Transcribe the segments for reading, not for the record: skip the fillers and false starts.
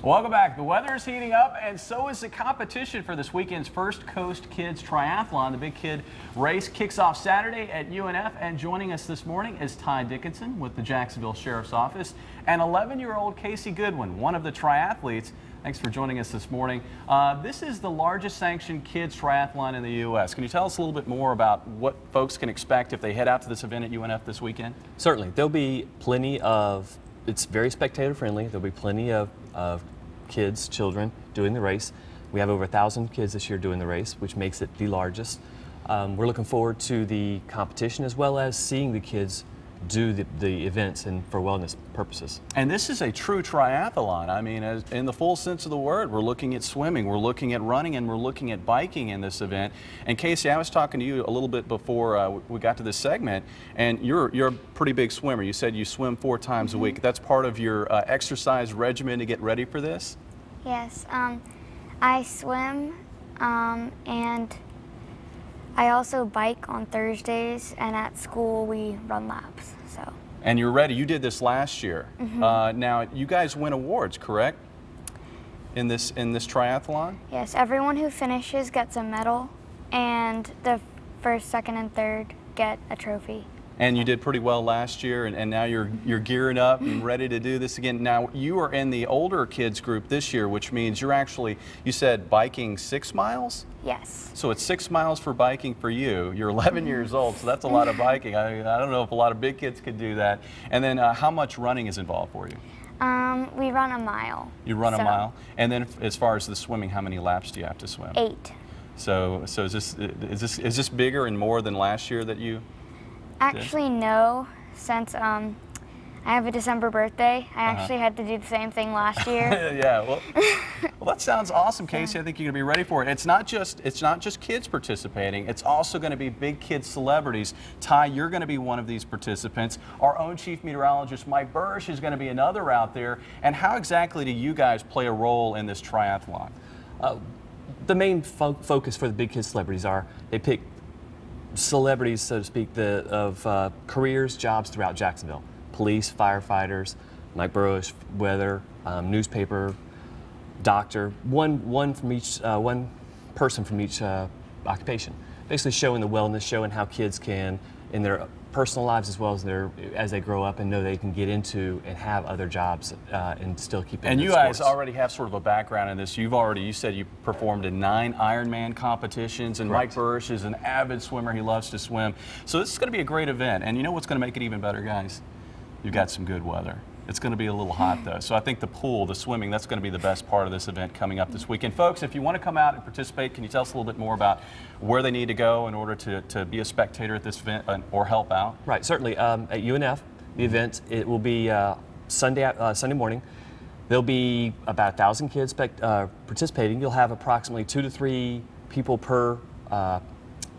Welcome back. The weather is heating up, and so is the competition for this weekend's First Coast Kids Triathlon. The Big Kid race kicks off Saturday at UNF, and joining us this morning is Ty Dickinson with the Jacksonville Sheriff's Office and 11-year-old Casey Goodwin, one of the triathletes. Thanks for joining us this morning. This is the largest sanctioned kids triathlon in the U.S. Can you tell us a little bit more about what folks can expect if they head out to this event at UNF this weekend? Certainly. There'll be plenty of, it's very spectator friendly. There'll be plenty of kids, children doing the race. We have over 1,000 kids this year doing the race, which makes it the largest. We're looking forward to the competition as well as seeing the kids do the events and for wellness purposes. And this is a true triathlon. I mean, in the full sense of the word, we're looking at swimming, we're looking at running, and we're looking at biking in this event. And Casey, I was talking to you a little bit before we got to this segment, and you're a pretty big swimmer. You said you swim 4 times a week. That's part of your exercise regimen to get ready for this? Yes, I swim and I also bike on Thursdays, and at school we run laps. So. And you're ready. You did this last year. Now you guys win awards, correct? In this triathlon? Yes. Everyone who finishes gets a medal, and the first, second, and third get a trophy. And you did pretty well last year, and now you're gearing up and ready to do this again. Now you are in the older kids group this year, which means you're actually, you said biking 6 miles? Yes. So it's 6 miles for biking for you. You're 11 years old, so that's a lot of biking. I don't know if a lot of big kids could do that. And then how much running is involved for you? We run a mile. You run a mile? And then as far as the swimming, how many laps do you have to swim? 8. So is this bigger and more than last year that you? Actually, no, since I have a December birthday. I actually had to do the same thing last year. Yeah, well, that sounds awesome, Casey. I think you're going to be ready for it. It's not just kids participating. It's also going to be big kid celebrities. Ty, you're going to be one of these participants. Our own chief meteorologist, Mike Burrish, is going to be another out there. And how exactly do you guys play a role in this triathlon? The main focus for the big kid celebrities are they pick celebrities, so to speak, of careers, jobs throughout Jacksonville. Police, firefighters, Mike Burrish, weather, newspaper, doctor, one person from each occupation. Basically showing the wellness, showing how kids can, in their personal lives as well as as they grow up and know they can get into and have other jobs and still keep in. And you guys already have sort of a background in this. You said you performed in 9 Ironman competitions, and Mike Burrish is an avid swimmer. He loves to swim. So this is going to be a great event. And you know what's going to make it even better, guys? You've got some good weather. It's going to be a little hot, though. So I think the pool, the swimming, that's going to be the best part of this event coming up this weekend. Folks, if you want to come out and participate, can you tell us a little bit more about where they need to go in order to be a spectator at this event or help out? Right, certainly. At UNF, the event, it will be Sunday morning. There'll be about 1,000 kids participating. You'll have approximately 2 to 3 people per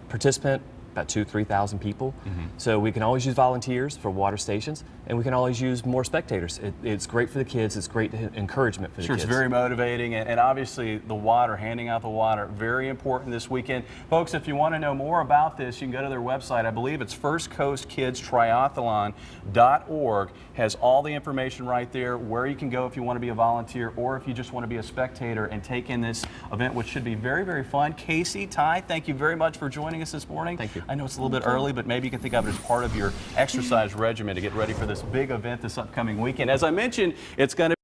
participant. About 2,000 to 3,000 people. So we can always use volunteers for water stations, and we can always use more spectators. It's great for the kids. It's great encouragement for the kids. It's very motivating, and obviously the water, handing out the water, very important this weekend. Folks, if you want to know more about this, you can go to their website. I believe it's firstcoastkidstriathlon.org. Has all the information right there, where you can go if you want to be a volunteer or if you just want to be a spectator and take in this event, which should be very, very fun. Casey, Ty, thank you very much for joining us this morning. Thank you. I know it's a little bit early, but maybe you can think of it as part of your exercise regimen to get ready for this big event this upcoming weekend. As I mentioned, it's going to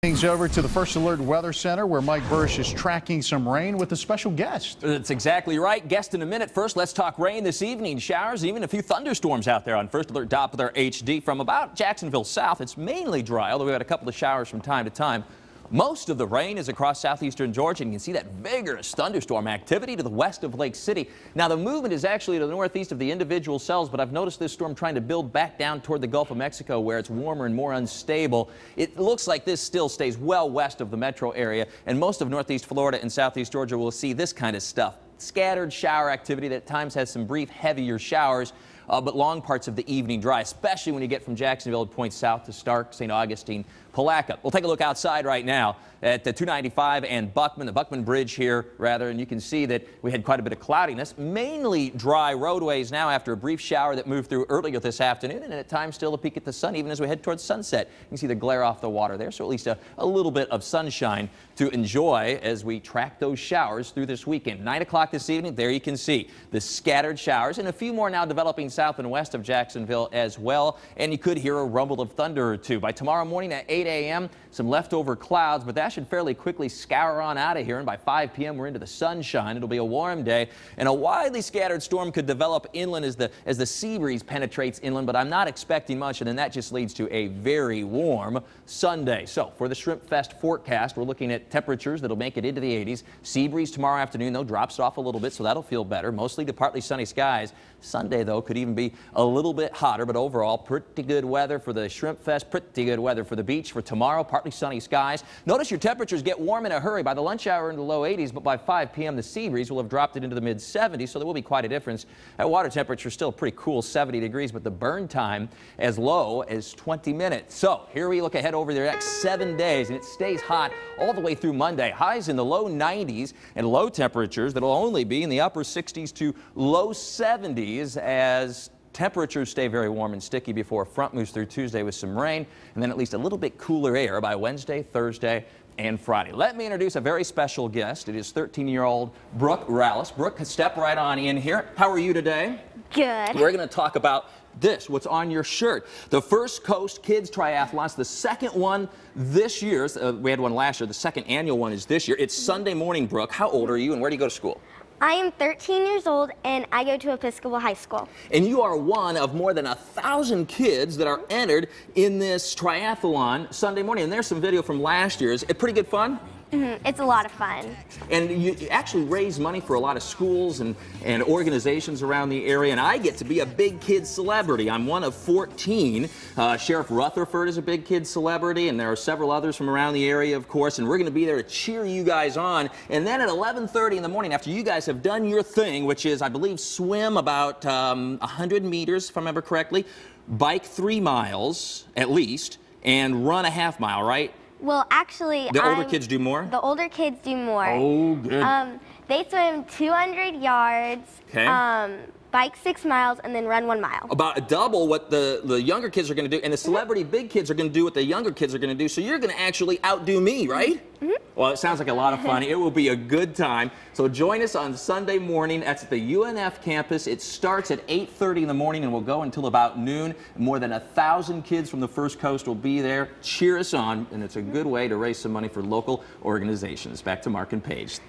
Things over to the First Alert Weather Center, where Mike Burrish is tracking some rain with a special guest. That's exactly right. Guest in a minute. First, let's talk rain this evening. Showers, even a few thunderstorms out there on First Alert Doppler HD from about Jacksonville south. It's mainly dry, although we've had a couple of showers from time to time. Most of the rain is across southeastern Georgia, and you can see that vigorous thunderstorm activity to the west of Lake City. Now, the movement is actually to the northeast of the individual cells, but I've noticed this storm trying to build back down toward the Gulf of Mexico, where it's warmer and more unstable. It looks like this still stays well west of the metro area, and most of northeast Florida and southeast Georgia will see this kind of stuff. Scattered shower activity that at times has some brief, heavier showers. But long parts of the evening dry, especially when you get from Jacksonville and point south to Stark, St. Augustine, Palatka. We'll take a look outside right now at the 295 and Buckman, the Buckman Bridge here, rather, and you can see that we had quite a bit of cloudiness, mainly dry roadways now after a brief shower that moved through earlier this afternoon, and at times still a peek at the sun even as we head towards sunset. You can see the glare off the water there, so at least a little bit of sunshine to enjoy as we track those showers through this weekend. 9 o'clock this evening, there you can see the scattered showers, and a few more now developing south and west of Jacksonville as well, and you could hear a rumble of thunder or two. By tomorrow morning at 8 a.m., some leftover clouds, but that should fairly quickly scour on out of here, and by 5 p.m. we're into the sunshine. It'll be a warm day, and a widely scattered storm could develop inland as the sea breeze penetrates inland, but I'm not expecting much, and then that just leads to a very warm Sunday. So for the Shrimp Fest forecast, we're looking at temperatures that'll make it into the 80s. Sea breeze tomorrow afternoon, though, drops off a little bit, so that'll feel better. Mostly to partly sunny skies. Sunday, though, could even be a little bit hotter, but overall, pretty good weather for the Shrimp Fest, pretty good weather for the beach. For tomorrow, partly sunny skies. Notice your temperatures get warm in a hurry. By the lunch hour into the low 80s, but by 5 p.m. the sea breeze will have dropped it into the mid 70s, so there will be quite a difference. That water temperature is still pretty cool, 70 degrees, but the burn time as low as 20 minutes. So here we look ahead over the next 7 days, and it stays hot all the way through Monday. Highs in the low 90s and low temperatures that will only be in the upper 60s to low 70s as temperatures stay very warm and sticky before a front moves through Tuesday with some rain, and then at least a little bit cooler air by Wednesday, Thursday, and Friday. Let me introduce a very special guest. It is 13-year-old Brooke Rallis. Brooke, step right on in here. How are you today? Good. We're going to talk about this, what's on your shirt. The First Coast Kids Triathlon. It's the second one this year. We had one last year. The second annual one is this year. It's Sunday morning, Brooke. How old are you, and where do you go to school? I am 13 years old, and I go to Episcopal High School. And you are one of more than 1,000 kids that are entered in this triathlon Sunday morning. And there's some video from last year. Is it pretty good fun? It's a lot of fun. And you actually raise money for a lot of schools and organizations around the area, and I get to be a big kid celebrity. I'm one of 14. Sheriff Rutherford is a big kid celebrity, and there are several others from around the area, of course, and we're going to be there to cheer you guys on. And then at 11:30 in the morning, after you guys have done your thing, which is, I believe, swim about 100 meters, if I remember correctly, bike 3 miles at least, and run a half mile, right? Well, actually, The older kids do more? The older kids do more. Oh, good. They swim 200 yards, Okay. bike 6 miles, and then run 1 mile. About double what the younger kids are going to do, and the celebrity big kids are going to do what the younger kids are going to do, so you're going to actually outdo me, right? Well, it sounds like a lot of fun. It will be a good time. So join us on Sunday morning. That's at the UNF campus. It starts at 8:30 in the morning and will go until about noon. More than 1,000 kids from the First Coast will be there. Cheer us on, and it's a good way to raise some money for local organizations. Back to Mark and Paige.